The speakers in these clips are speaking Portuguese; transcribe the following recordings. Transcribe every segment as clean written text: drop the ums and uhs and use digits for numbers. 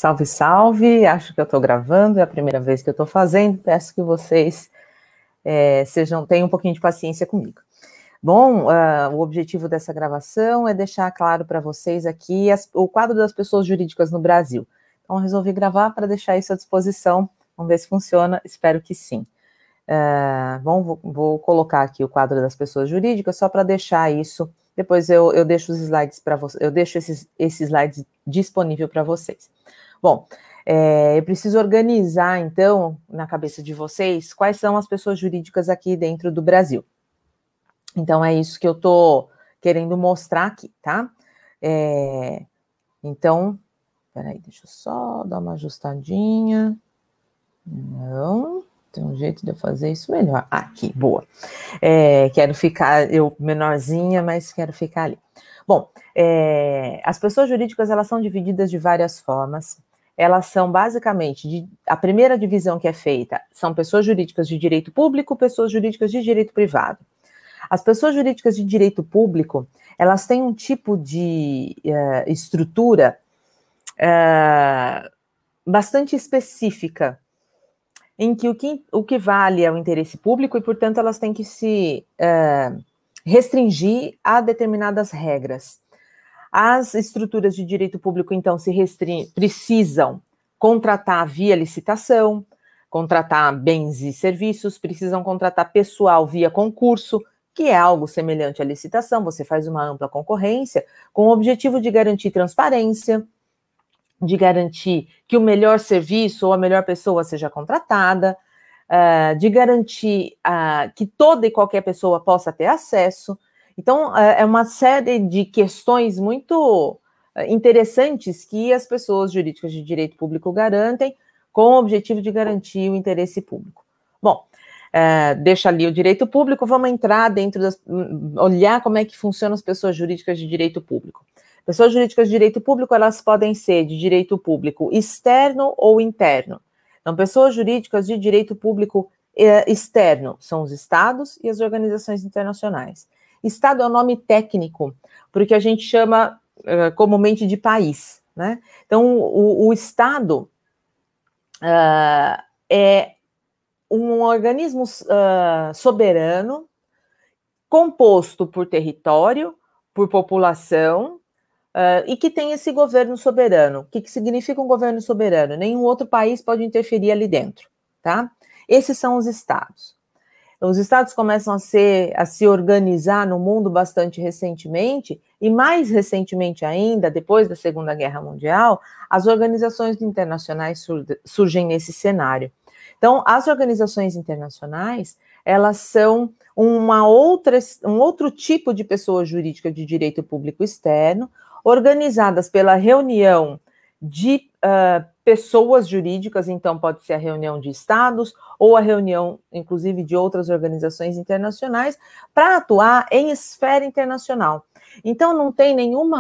Salve, salve! Acho que eu estou gravando, é a primeira vez que eu estou fazendo. Peço que vocês tenham um pouquinho de paciência comigo. Bom, o objetivo dessa gravação é deixar claro para vocês aqui o quadro das pessoas jurídicas no Brasil. Então, eu resolvi gravar para deixar isso à disposição. Vamos ver se funciona, espero que sim. Bom, vou colocar aqui o quadro das pessoas jurídicas só para deixar isso. Depois eu deixo os slides para vocês, eu deixo esses slides disponível para vocês. Bom, eu preciso organizar, então, na cabeça de vocês, quais são as pessoas jurídicas aqui dentro do Brasil. Então, é isso que eu estou querendo mostrar aqui, tá? Então, peraí, deixa eu só dar uma ajustadinha. Não, tem um jeito de eu fazer isso melhor. Aqui, boa. Quero ficar, eu menorzinha, mas quero ficar ali. Bom, as pessoas jurídicas, elas são divididas de várias formas. Elas são basicamente, a primeira divisão que é feita são pessoas jurídicas de direito público, pessoas jurídicas de direito privado. As pessoas jurídicas de direito público, elas têm um tipo de estrutura bastante específica, em que o que vale é o interesse público e, portanto, elas têm que se restringir a determinadas regras. As estruturas de direito público, então, precisam contratar via licitação, contratar bens e serviços, precisam contratar pessoal via concurso, que é algo semelhante à licitação. Você faz uma ampla concorrência com o objetivo de garantir transparência, de garantir que o melhor serviço ou a melhor pessoa seja contratada, de garantir que toda e qualquer pessoa possa ter acesso. Então, é uma série de questões muito interessantes que as pessoas jurídicas de direito público garantem com o objetivo de garantir o interesse público. Bom, deixa ali o direito público, vamos entrar olhar como é que funcionam as pessoas jurídicas de direito público. Pessoas jurídicas de direito público, elas podem ser de direito público externo ou interno. Então, pessoas jurídicas de direito público externo são os estados e as organizações internacionais. Estado é um nome técnico, porque a gente chama comumente de país, né? Então, o Estado é um organismo soberano, composto por território, por população, e que tem esse governo soberano. O que significa um governo soberano? Nenhum outro país pode interferir ali dentro, tá? Esses são os estados. Os estados começam a se organizar no mundo bastante recentemente, e mais recentemente ainda, depois da Segunda Guerra Mundial, as organizações internacionais surgem nesse cenário. Então, as organizações internacionais, elas são um outro tipo de pessoa jurídica de direito público externo, organizadas pela reunião de pessoas jurídicas. Então pode ser a reunião de estados ou a reunião, inclusive, de outras organizações internacionais para atuar em esfera internacional. Então não tem nenhum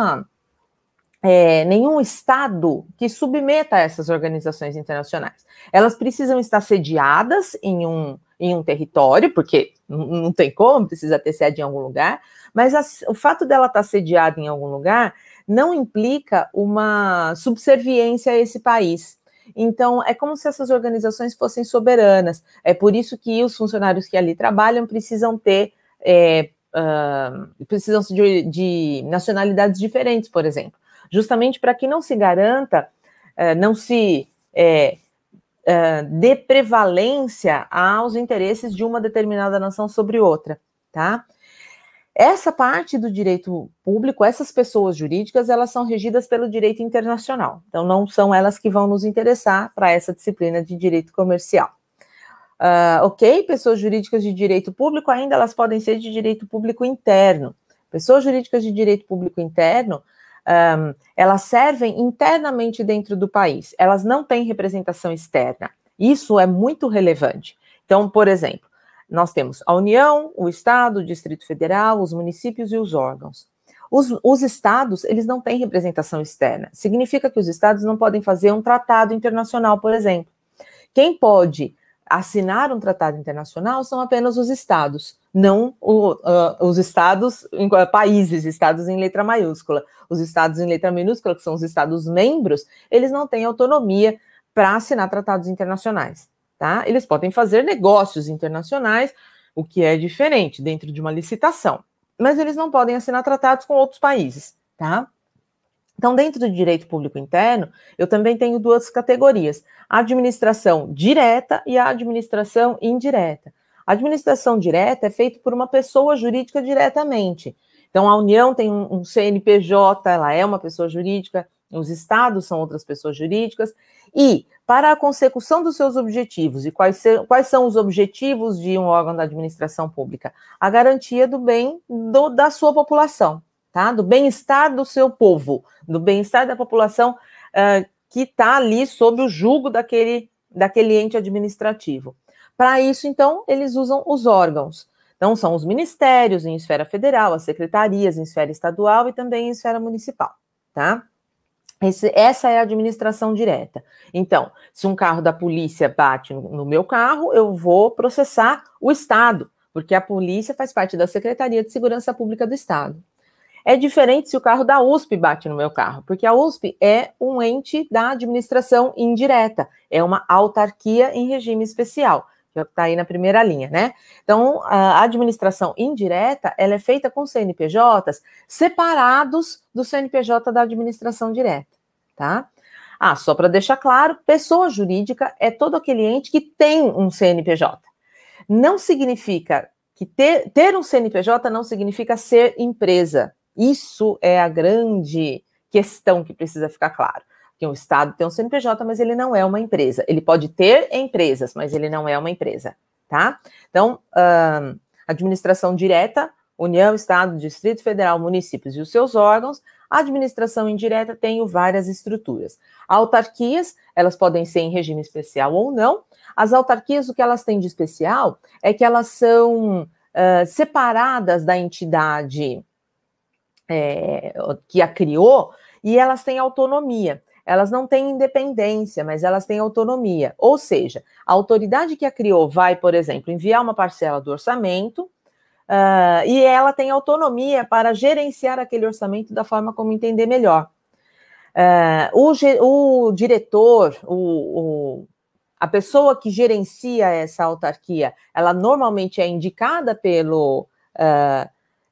estado que submeta a essas organizações internacionais. Elas precisam estar sediadas em um território, porque não tem como, precisa ter sede em algum lugar, mas o fato dela estar sediada em algum lugar não implica uma subserviência a esse país. Então, é como se essas organizações fossem soberanas. É por isso que os funcionários que ali trabalham precisam ter de nacionalidades diferentes, por exemplo, justamente para que não se garanta, não se dê prevalência aos interesses de uma determinada nação sobre outra, tá? Essa parte do direito público, essas pessoas jurídicas, elas são regidas pelo direito internacional. Então, não são elas que vão nos interessar para essa disciplina de direito comercial. Ok, pessoas jurídicas de direito público, ainda elas podem ser de direito público interno. Pessoas jurídicas de direito público interno, elas servem internamente dentro do país. Elas não têm representação externa. Isso é muito relevante. Então, por exemplo, nós temos a União, o Estado, o Distrito Federal, os municípios e os órgãos. Os estados, eles não têm representação externa. Significa que os estados não podem fazer um tratado internacional, por exemplo. Quem pode assinar um tratado internacional são apenas os estados. não os estados, países, estados em letra maiúscula. Os estados em letra minúscula, que são os estados membros, eles não têm autonomia para assinar tratados internacionais, tá? Eles podem fazer negócios internacionais, o que é diferente dentro de uma licitação, mas eles não podem assinar tratados com outros países, tá? Então, dentro do direito público interno, eu também tenho duas categorias, a administração direta e a administração indireta. A administração direta é feita por uma pessoa jurídica diretamente. Então, a União tem um CNPJ, ela é uma pessoa jurídica, os estados são outras pessoas jurídicas, e para a consecução dos seus objetivos, e quais são os objetivos de um órgão da administração pública? A garantia do bem da sua população, tá? Do bem-estar do seu povo, do bem-estar da população que está ali sob o jugo daquele ente administrativo. Para isso, então, eles usam os órgãos. Então, são os ministérios em esfera federal, as secretarias em esfera estadual e também em esfera municipal, tá? Essa é a administração direta. Então, se um carro da polícia bate no meu carro, eu vou processar o Estado, porque a polícia faz parte da Secretaria de Segurança Pública do Estado. É diferente se o carro da USP bate no meu carro, porque a USP é um ente da administração indireta, é uma autarquia em regime especial, que está aí na primeira linha, né? Então, a administração indireta, ela é feita com CNPJs separados do CNPJ da administração direta, tá? Só para deixar claro, pessoa jurídica é todo aquele ente que tem um CNPJ. Não significa que ter um CNPJ não significa ser empresa. Isso é a grande questão que precisa ficar claro. Que o Estado tem um CNPJ, mas ele não é uma empresa. Ele pode ter empresas, mas ele não é uma empresa, tá? Então, administração direta, União, Estado, Distrito Federal, municípios e os seus órgãos. A administração indireta tem várias estruturas. Autarquias, elas podem ser em regime especial ou não. As autarquias, o que elas têm de especial é que elas são separadas da entidade que a criou, e elas têm autonomia. Elas não têm independência, mas elas têm autonomia. Ou seja, a autoridade que a criou vai, por exemplo, enviar uma parcela do orçamento, e ela tem autonomia para gerenciar aquele orçamento da forma como entender melhor. O diretor, a pessoa que gerencia essa autarquia, ela normalmente é indicada pelo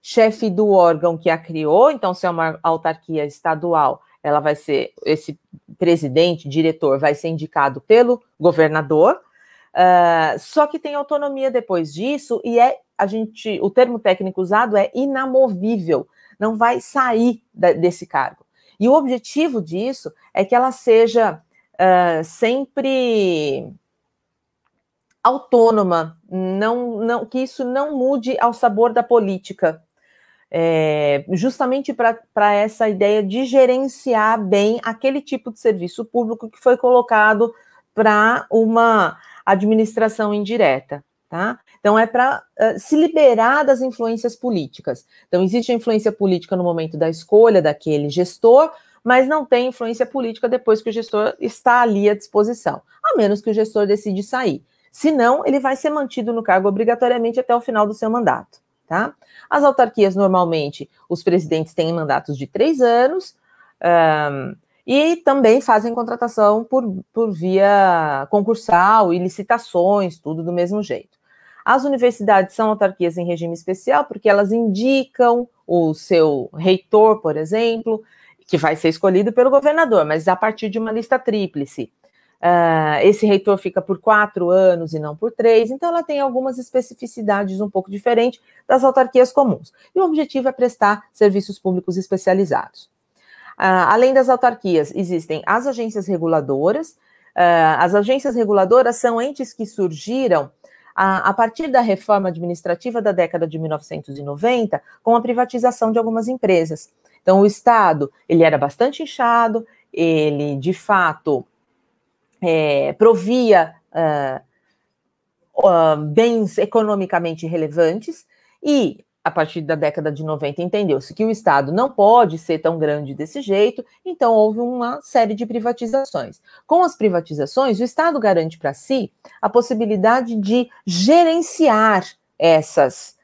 chefe do órgão que a criou. Então, se é uma autarquia estadual, ela vai ser, esse presidente, diretor, vai ser indicado pelo governador, só que tem autonomia depois disso, e o termo técnico usado é inamovível, não vai sair desse cargo. E o objetivo disso é que ela seja sempre autônoma, que isso não mude ao sabor da política. Justamente para essa ideia de gerenciar bem aquele tipo de serviço público que foi colocado para uma administração indireta, tá? Então, é para se liberar das influências políticas. Então, existe a influência política no momento da escolha daquele gestor, mas não tem influência política depois que o gestor está ali à disposição, a menos que o gestor decide sair. Senão, ele vai ser mantido no cargo obrigatoriamente até o final do seu mandato. Tá? As autarquias, normalmente, os presidentes têm mandatos de 3 anos e também fazem contratação por via concursal e licitações, tudo do mesmo jeito. As universidades são autarquias em regime especial porque elas indicam o seu reitor, por exemplo, que vai ser escolhido pelo governador, mas a partir de uma lista tríplice. Esse reitor fica por 4 anos e não por 3, então ela tem algumas especificidades um pouco diferentes das autarquias comuns. E o objetivo é prestar serviços públicos especializados. Além das autarquias, existem as agências reguladoras. As agências reguladoras são entes que surgiram a partir da reforma administrativa da década de 1990, com a privatização de algumas empresas. Então, o Estado, ele era bastante inchado, ele, de fato, provia bens economicamente relevantes, e a partir da década de 90 entendeu-se que o Estado não pode ser tão grande desse jeito, então houve uma série de privatizações. Com as privatizações, o Estado garante para si a possibilidade de gerenciar essas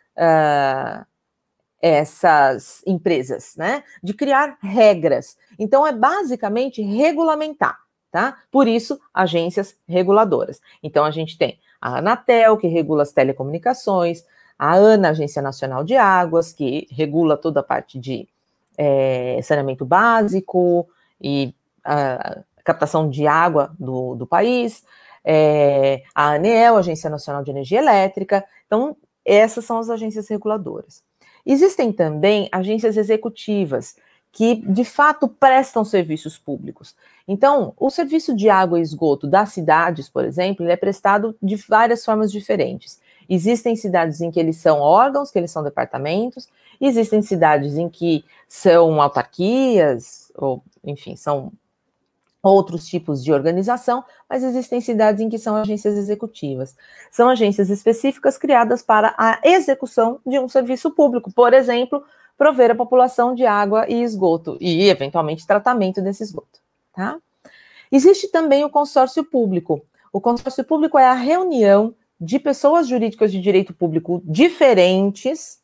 essas empresas, né? De criar regras. Então, é basicamente regulamentar, tá? Por isso, agências reguladoras. Então, a gente tem a Anatel, que regula as telecomunicações, a ANA, Agência Nacional de Águas, que regula toda a parte de saneamento básico e a captação de água do país, a ANEEL, Agência Nacional de Energia Elétrica. Então, essas são as agências reguladoras. Existem também agências executivas, que de fato prestam serviços públicos. Então, o serviço de água e esgoto das cidades, por exemplo, ele é prestado de várias formas diferentes. Existem cidades em que eles são órgãos, que eles são departamentos, existem cidades em que são autarquias, ou, enfim, são outros tipos de organização, mas existem cidades em que são agências executivas. São agências específicas criadas para a execução de um serviço público, por exemplo, prover a população de água e esgoto, e, eventualmente, tratamento desse esgoto, tá? Existe também o consórcio público. O consórcio público é a reunião de pessoas jurídicas de direito público diferentes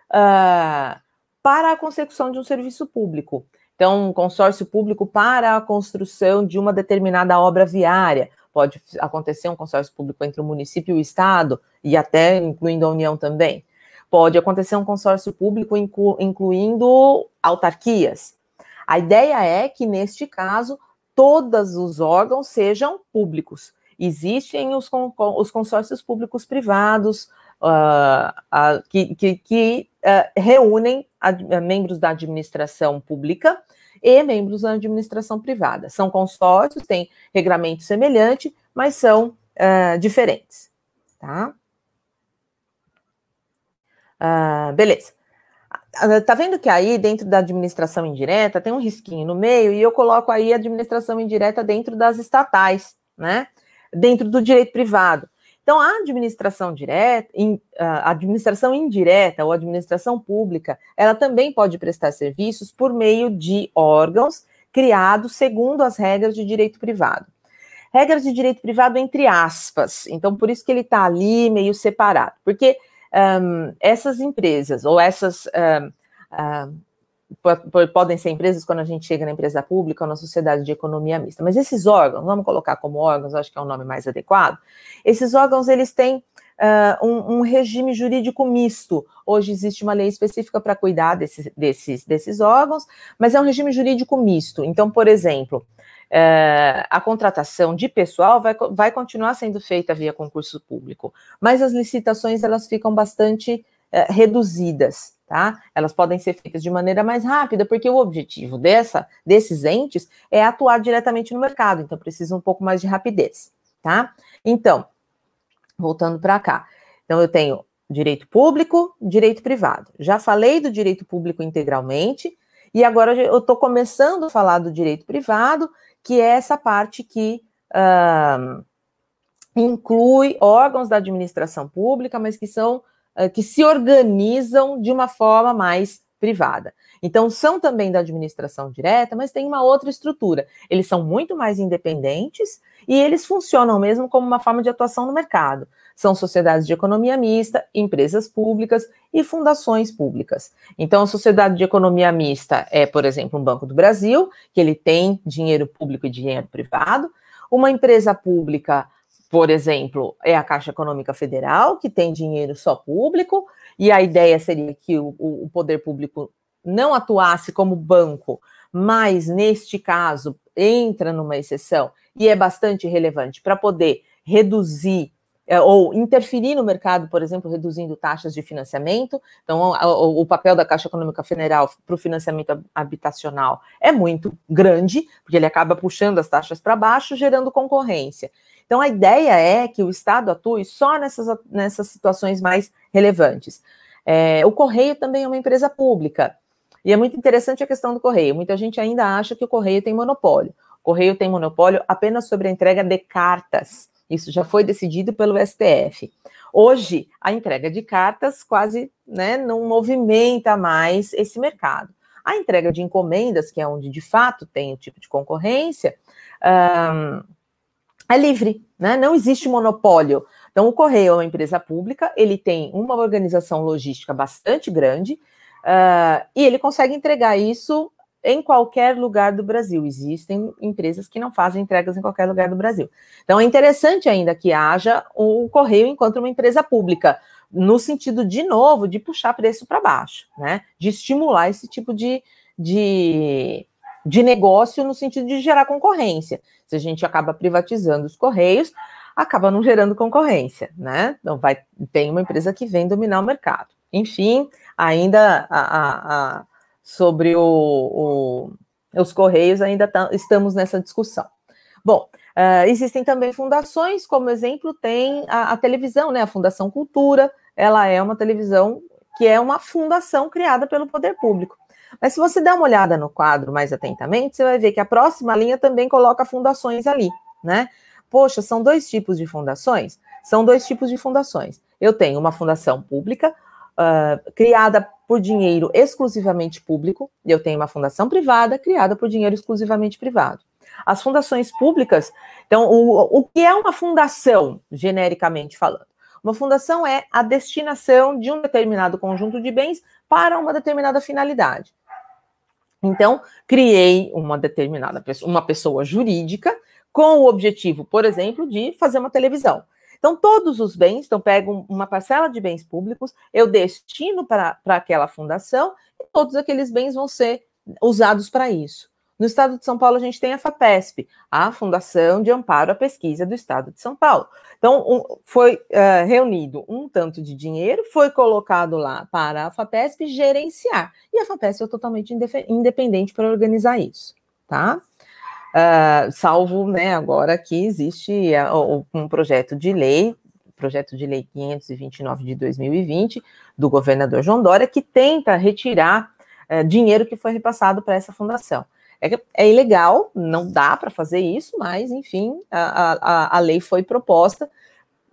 para a consecução de um serviço público. Então, um consórcio público para a construção de uma determinada obra viária. Pode acontecer um consórcio público entre o município e o estado, e até incluindo a União também. Pode acontecer um consórcio público incluindo autarquias. A ideia é que, neste caso, todos os órgãos sejam públicos. Existem os consórcios públicos privados, que reúnem membros da administração pública e membros da administração privada. São consórcios, têm regramento semelhante, mas são diferentes, tá? Beleza. Tá vendo que aí, dentro da administração indireta, tem um risquinho no meio, e eu coloco aí a administração indireta dentro das estatais, né? Dentro do direito privado. Então, a administração direta, a administração indireta ou administração pública, ela também pode prestar serviços por meio de órgãos criados segundo as regras de direito privado. Regras de direito privado entre aspas, então por isso que ele está ali meio separado, porque essas empresas, ou essas podem ser empresas quando a gente chega na empresa pública ou na sociedade de economia mista, mas esses órgãos, vamos colocar como órgãos, acho que é o nome mais adequado, esses órgãos, eles têm um regime jurídico misto. Hoje existe uma lei específica para cuidar desses órgãos, mas é um regime jurídico misto. Então, por exemplo, a contratação de pessoal vai continuar sendo feita via concurso público, mas as licitações, elas ficam bastante reduzidas, tá? Elas podem ser feitas de maneira mais rápida, porque o objetivo desses entes é atuar diretamente no mercado, então precisa um pouco mais de rapidez, tá? Então, voltando para cá. Então, eu tenho direito público, direito privado. Já falei do direito público integralmente, e agora eu estou começando a falar do direito privado, que é essa parte que inclui órgãos da administração pública, mas que se organizam de uma forma mais privada. Então, são também da administração direta, mas tem uma outra estrutura. Eles são muito mais independentes e eles funcionam mesmo como uma forma de atuação no mercado. São sociedades de economia mista, empresas públicas e fundações públicas. Então, a sociedade de economia mista é, por exemplo, um Banco do Brasil, que ele tem dinheiro público e dinheiro privado. Uma empresa pública, por exemplo, é a Caixa Econômica Federal, que tem dinheiro só público, e a ideia seria que o poder público não atuasse como banco, mas, neste caso, entra numa exceção, e é bastante relevante para poder reduzir ou interferir no mercado, por exemplo, reduzindo taxas de financiamento. Então, o papel da Caixa Econômica Federal para o financiamento habitacional é muito grande, porque ele acaba puxando as taxas para baixo, gerando concorrência. Então, a ideia é que o Estado atue só nessas situações mais relevantes. O Correio também é uma empresa pública, e é muito interessante a questão do Correio. Muita gente ainda acha que o Correio tem monopólio. O Correio tem monopólio apenas sobre a entrega de cartas. Isso já foi decidido pelo STF. Hoje, a entrega de cartas quase não movimenta mais esse mercado. A entrega de encomendas, que é onde de fato tem o tipo de concorrência, é livre, né? Não existe monopólio Então, o Correio é uma empresa pública, ele tem uma organização logística bastante grande, e ele consegue entregar isso em qualquer lugar do Brasil. Existem empresas que não fazem entregas em qualquer lugar do Brasil. Então, é interessante ainda que haja o Correio enquanto uma empresa pública, no sentido, de novo, de puxar preço para baixo, né? De estimular esse tipo de negócio no sentido de gerar concorrência. Se a gente acaba privatizando os Correios, acaba não gerando concorrência, né? Então, tem uma empresa que vem dominar o mercado. Enfim, ainda sobre os Correios, ainda estamos nessa discussão. Bom, existem também fundações, como exemplo, tem a televisão, né? A Fundação Cultura, ela é uma televisão que é uma fundação criada pelo poder público. Mas se você der uma olhada no quadro mais atentamente, você vai ver que a próxima linha também coloca fundações ali, né? Poxa, são dois tipos de fundações? São dois tipos de fundações. Eu tenho uma fundação pública, criada por dinheiro exclusivamente público, e eu tenho uma fundação privada, criada por dinheiro exclusivamente privado. As fundações públicas, então, o que é uma fundação, genericamente falando? Uma fundação é a destinação de um determinado conjunto de bens para uma determinada finalidade. Então, criei uma pessoa jurídica com o objetivo, por exemplo, de fazer uma televisão. Então, todos os bens, então pego uma parcela de bens públicos, eu destino para aquela fundação e todos aqueles bens vão ser usados para isso. No estado de São Paulo, a gente tem a FAPESP, a Fundação de Amparo à Pesquisa do Estado de São Paulo. Então, foi reunido um tanto de dinheiro, foi colocado lá para a FAPESP gerenciar. E a FAPESP é totalmente independente para organizar isso, tá? Salvo, né, agora que existe um projeto de lei 529 de 2020, do governador João Dória, que tenta retirar dinheiro que foi repassado para essa fundação. É ilegal, não dá para fazer isso, mas, enfim, a lei foi proposta.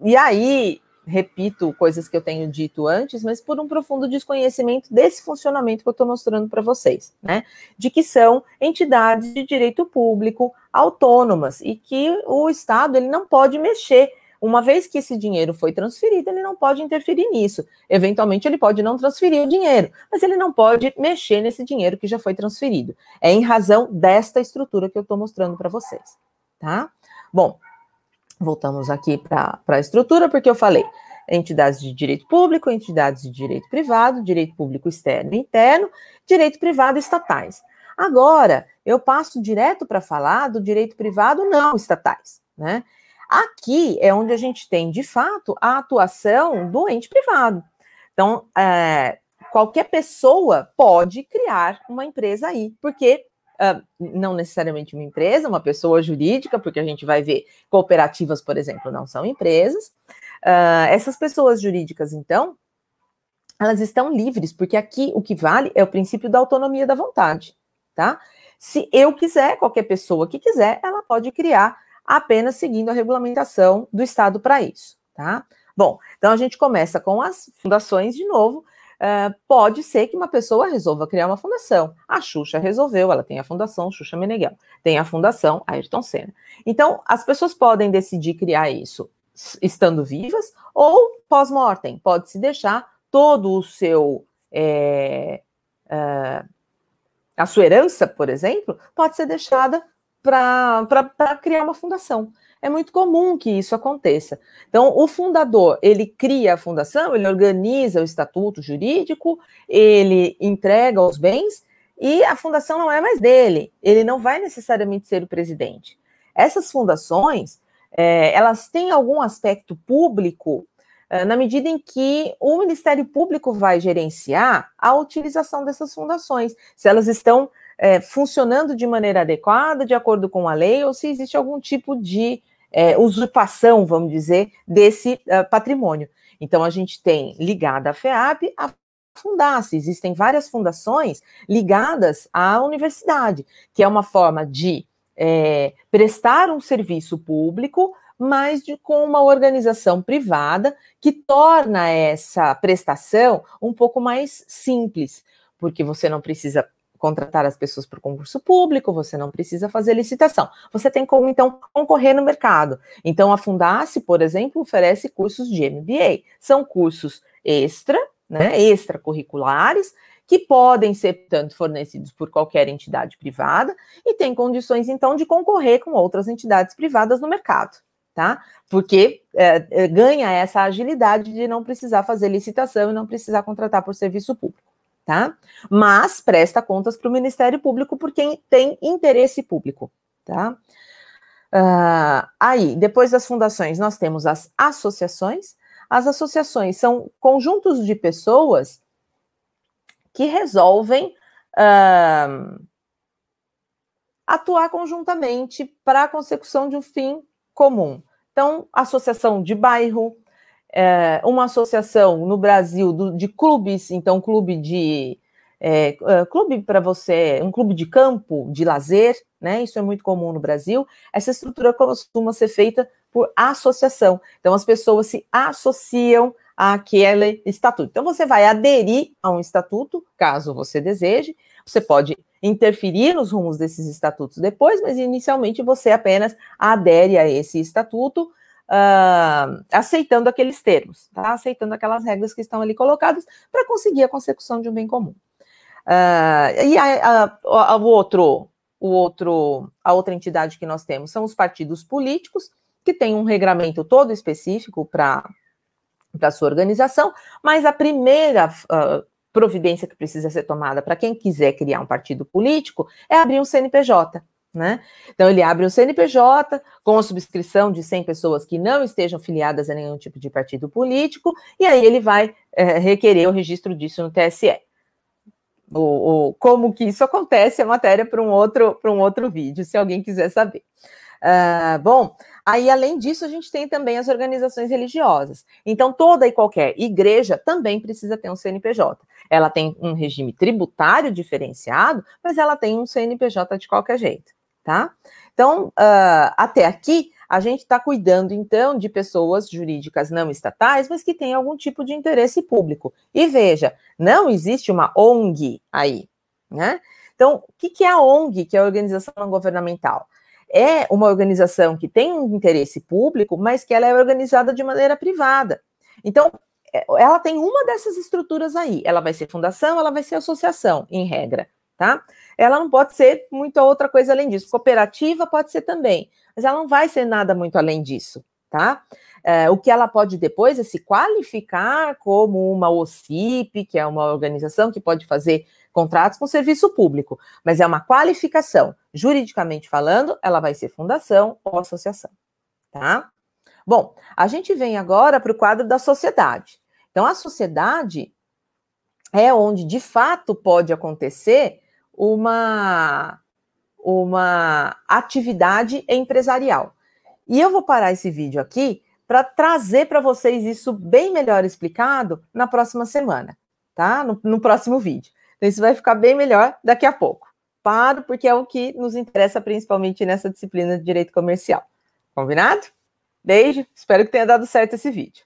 E aí, repito coisas que eu tenho dito antes, mas por um profundo desconhecimento desse funcionamento que eu estou mostrando para vocês, né? De que são entidades de direito público autônomas e que o Estado ele não pode mexer. Uma vez que esse dinheiro foi transferido, ele não pode interferir nisso. Eventualmente, ele pode não transferir o dinheiro, mas ele não pode mexer nesse dinheiro que já foi transferido. É em razão desta estrutura que eu estou mostrando para vocês, tá? Bom, voltamos aqui para a estrutura, porque eu falei entidades de direito público, entidades de direito privado, direito público externo e interno, direito privado estatais. Agora, eu passo direto para falar do direito privado não estatais, né? Aqui é onde a gente tem, de fato, a atuação do ente privado. Então, qualquer pessoa pode criar uma empresa aí, porque não necessariamente uma empresa, uma pessoa jurídica, porque a gente vai ver cooperativas, por exemplo, não são empresas. Essas pessoas jurídicas, então, elas estão livres, porque aqui o que vale é o princípio da autonomia da vontade, tá? Se eu quiser, qualquer pessoa que quiser, ela pode criar apenas seguindo a regulamentação do Estado para isso, tá? Bom, então a gente começa com as fundações de novo. Pode ser que uma pessoa resolva criar uma fundação. A Xuxa resolveu, ela tem a Fundação Xuxa Meneghel, tem a Fundação Ayrton Senna. Então, as pessoas podem decidir criar isso estando vivas ou pós-mortem. Pode-se deixar todo o seu... a sua herança, por exemplo, pode ser deixada para criar uma fundação. É muito comum que isso aconteça. Então, o fundador, ele cria a fundação, ele organiza o estatuto jurídico, ele entrega os bens e a fundação não é mais dele. Ele não vai necessariamente ser o presidente. Essas fundações, elas têm algum aspecto público na medida em que o Ministério Público vai gerenciar a utilização dessas fundações, se elas estão funcionando de maneira adequada, de acordo com a lei, ou se existe algum tipo de usurpação, vamos dizer, desse patrimônio. Então, a gente tem ligada à FEAP a Fundace. Existem várias fundações ligadas à universidade, que é uma forma de prestar um serviço público, mas com uma organização privada que torna essa prestação um pouco mais simples, porque você não precisa contratar as pessoas por concurso público, você não precisa fazer licitação. Você tem como, então, concorrer no mercado. Então, a Fundace, por exemplo, oferece cursos de MBA. São cursos extracurriculares, que podem ser, tanto fornecidos por qualquer entidade privada e tem condições, então, de concorrer com outras entidades privadas no mercado, tá? Porque ganha essa agilidade de não precisar fazer licitação e não precisar contratar por serviço público, tá? Mas presta contas para o Ministério Público por quem tem interesse público, tá? Aí, depois das fundações, nós temos as associações. As associações são conjuntos de pessoas que resolvem atuar conjuntamente para a consecução de um fim comum. Então, associação de bairro, uma associação no Brasil de clubes, então clube para você, um clube de campo, de lazer, né? Isso é muito comum no Brasil. Essa estrutura costuma ser feita por associação. Então, as pessoas se associam àquele estatuto. Então, você vai aderir a um estatuto, caso você deseje. Você pode interferir nos rumos desses estatutos depois, mas inicialmente você apenas adere a esse estatuto, aceitando aqueles termos, tá? Aceitando aquelas regras que estão ali colocadas para conseguir a consecução de um bem comum. E a outra entidade que nós temos são os partidos políticos, que tem um regramento todo específico para a sua organização, mas a primeira providência que precisa ser tomada para quem quiser criar um partido político é abrir um CNPJ, né? Então, ele abre um CNPJ com a subscrição de 100 pessoas que não estejam filiadas a nenhum tipo de partido político, e aí ele vai requerer o registro disso no TSE. Como que isso acontece é matéria para um outro vídeo, se alguém quiser saber. Bom, aí além disso a gente tem também as organizações religiosas. Então toda e qualquer igreja também precisa ter um CNPJ. Ela tem um regime tributário diferenciado, mas ela tem um CNPJ de qualquer jeito, tá? Então, até aqui a gente está cuidando então de pessoas jurídicas não estatais, mas que têm algum tipo de interesse público. E veja, não existe uma ONG aí, né? Então, o que é a ONG, que é a organização não governamental? É uma organização que tem um interesse público, mas que ela é organizada de maneira privada. Então, ela tem uma dessas estruturas aí. Ela vai ser fundação, ela vai ser associação, em regra, tá? Ela não pode ser muita outra coisa além disso. Cooperativa pode ser também, mas ela não vai ser nada muito além disso, tá? O que ela pode depois é se qualificar como uma OCIP, que é uma organização que pode fazer contratos com serviço público, mas é uma qualificação. Juridicamente falando, ela vai ser fundação ou associação, tá? Bom, a gente vem agora para o quadro da sociedade. Então, a sociedade é onde, de fato, pode acontecer uma atividade empresarial. E eu vou parar esse vídeo aqui para trazer para vocês isso bem melhor explicado na próxima semana, tá? No próximo vídeo. Então, isso vai ficar bem melhor daqui a pouco. Paro, porque é o que nos interessa principalmente nessa disciplina de direito comercial. Combinado? Beijo, espero que tenha dado certo esse vídeo.